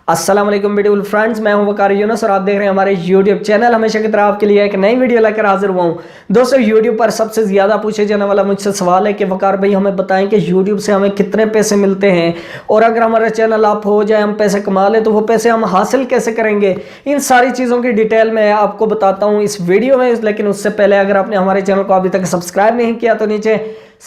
अस्सलाम वालेकुम beautiful friends, मैं हूं वकार यूनुस और आप देख रहे हैं हमारे YouTube चैनल। हमेशा की तरह आपके लिए एक नई वीडियो लेकर हाजिर हुआ हूं। दोस्तों, YouTube पर सबसे ज़्यादा पूछे जाने वाला मुझसे सवाल है कि वकार भाई हमें बताएं कि YouTube से हमें कितने पैसे मिलते हैं और अगर हमारा चैनल अप हो जाए, हम पैसे कमा लें, तो वो पैसे हम हासिल कैसे करेंगे। इन सारी चीज़ों की डिटेल में आपको बताता हूँ इस वीडियो में। लेकिन उससे पहले अगर आपने हमारे चैनल को अभी तक सब्सक्राइब नहीं किया तो नीचे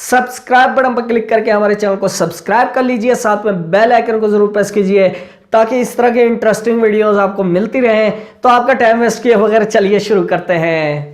सब्सक्राइब बटन पर क्लिक करके हमारे चैनल को सब्सक्राइब कर लीजिए, साथ में बेल आइकन को जरूर प्रेस कीजिए ताकि इस तरह के इंटरेस्टिंग वीडियोस आपको मिलती रहें। तो आपका टाइम वेस्ट किए बगैर चलिए शुरू करते हैं।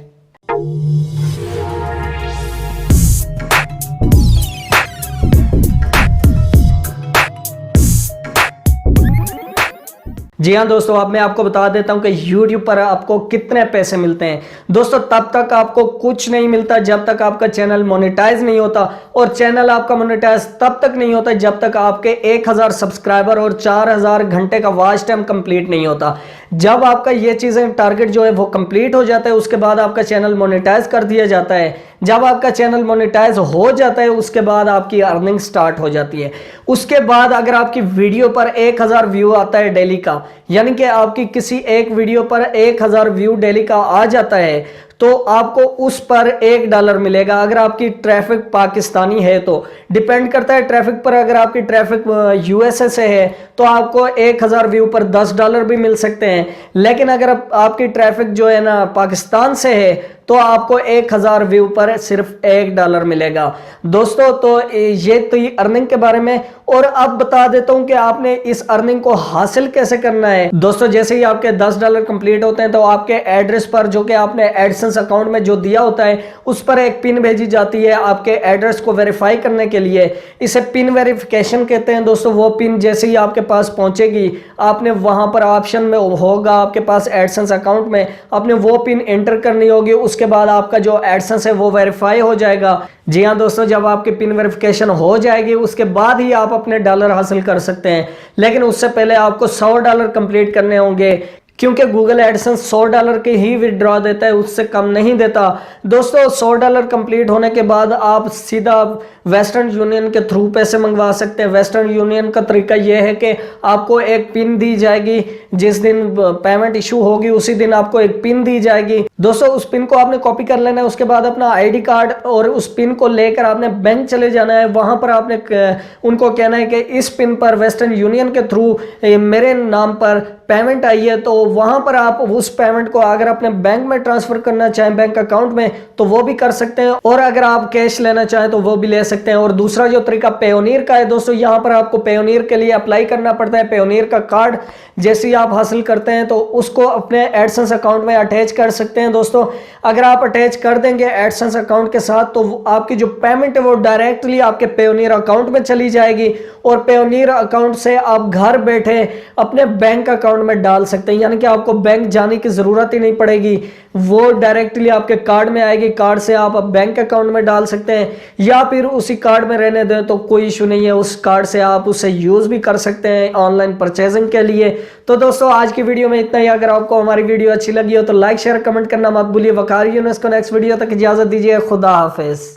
जी हाँ दोस्तों, अब मैं आपको बता देता हूं कि YouTube पर आपको कितने पैसे मिलते हैं। दोस्तों, तब तक आपको कुछ नहीं मिलता जब तक आपका चैनल मोनेटाइज नहीं होता, और चैनल आपका मोनेटाइज तब तक नहीं होता जब तक आपके 1000 सब्सक्राइबर और 4000 घंटे का वॉच टाइम कंप्लीट नहीं होता। जब आपका ये चीज़ें टारगेट जो है वो कंप्लीट हो जाता है, उसके बाद आपका चैनल मोनेटाइज कर दिया जाता है। जब आपका चैनल मोनेटाइज हो जाता है उसके बाद आपकी अर्निंग स्टार्ट हो जाती है। उसके बाद अगर आपकी वीडियो पर 1000 व्यू आता है डेली का, यानी कि आपकी किसी एक वीडियो पर 1000 व्यू डेली का आ जाता है, तो आपको उस पर $1 मिलेगा। अगर आपकी ट्रैफिक पाकिस्तानी है तो डिपेंड करता है ट्रैफिक पर। अगर आपकी ट्रैफिक यूएसए से है तो आपको 1000 व्यू पर $10 भी मिल सकते हैं। लेकिन अगर आपकी ट्रैफिक जो है ना पाकिस्तान से है तो आपको 1000 व्यू पर सिर्फ $1 मिलेगा। दोस्तों, तो ये तो ये अर्निंग के बारे में। और अब बता देता हूं कि आपने इस अर्निंग को हासिल कैसे करना है। दोस्तों, जैसे ही आपके $10 कंप्लीट होते हैं तो आपके एड्रेस पर जो कि आपने एडसेंस अकाउंट में जो दिया होता है उस पर एक पिन भेजी जाती है आपके एड्रेस को वेरीफाई करने के लिए। इसे पिन वेरिफिकेशन कहते हैं। दोस्तों, वो पिन जैसे ही आपके पास पहुंचेगी, आपने वहां पर ऑप्शन में होगा आपके पास एडसेंस अकाउंट में, आपने वो पिन एंटर करनी होगी। उसके बाद आपका जो एडसेंस है वो वेरीफाई हो जाएगा। जी हाँ दोस्तों, जब आपकी पिन वेरिफिकेशन हो जाएगी उसके बाद ही आप अपने डॉलर हासिल कर सकते हैं। लेकिन उससे पहले आपको $100 कंप्लीट करने होंगे, क्योंकि गूगल एडसेंस $100 के ही विड्रॉ देता है, उससे कम नहीं देता। दोस्तों, $100 कंप्लीट होने के बाद आप सीधा वेस्टर्न यूनियन के थ्रू पैसे मंगवा सकते हैं। वेस्टर्न यूनियन का तरीका यह है कि आपको एक पिन दी जाएगी। जिस दिन पेमेंट इशू होगी उसी दिन आपको एक पिन दी जाएगी। दोस्तों, उस पिन को आपने कॉपी कर लेना है। उसके बाद अपना आईडी कार्ड और उस पिन को लेकर आपने बैंक चले जाना है। वहां पर आपने उनको कहना है कि इस पिन पर वेस्टर्न यूनियन के थ्रू मेरे नाम पर पेमेंट आई है। तो वहां पर आप उस पेमेंट को अगर अपने बैंक में ट्रांसफर करना चाहें, बैंक अकाउंट में, तो वो भी कर सकते हैं। और अगर आप कैश लेना चाहें तो वो भी ले सकते हैं। और दूसरा जो तरीका पेयोनियर का है दोस्तों, यहाँ पर आपको पेयोनियर के लिए अप्लाई करना पड़ता है। पेयोनियर का कार्ड जैसे ही आप हासिल करते हैं तो उसको अपने एडसेंस अकाउंट में अटैच कर सकते हैं। दोस्तों, अगर आप अटैच कर देंगे एडसेंस अकाउंट के साथ तो आपकी जो पेमेंट है वो डायरेक्टली आपके पेयोनियर अकाउंट में चली जाएगी, और पेयोनियर अकाउंट से आप घर बैठे अपने बैंक अकाउंट में डाल सकते हैं। यानी कि आपको बैंक जाने की जरूरत ही नहीं पड़ेगी, वो डायरेक्टली आपके कार्ड में आएगी। कार्ड से आप बैंक अकाउंट में डाल सकते हैं, या फिर उसी कार्ड में रहने दें तो कोई इशू नहीं है। उस कार्ड से आप उसे यूज भी कर सकते हैं ऑनलाइन परचेजिंग के लिए। तो दोस्तों, आज की वीडियो में इतना ही। अगर आपको हमारी वीडियो अच्छी लगी हो तो लाइक शेयर कमेंट करना मत भूलिए। वकार यूनुस को नेक्स्ट वीडियो तक इजाजत दीजिए। खुदा हाफिज।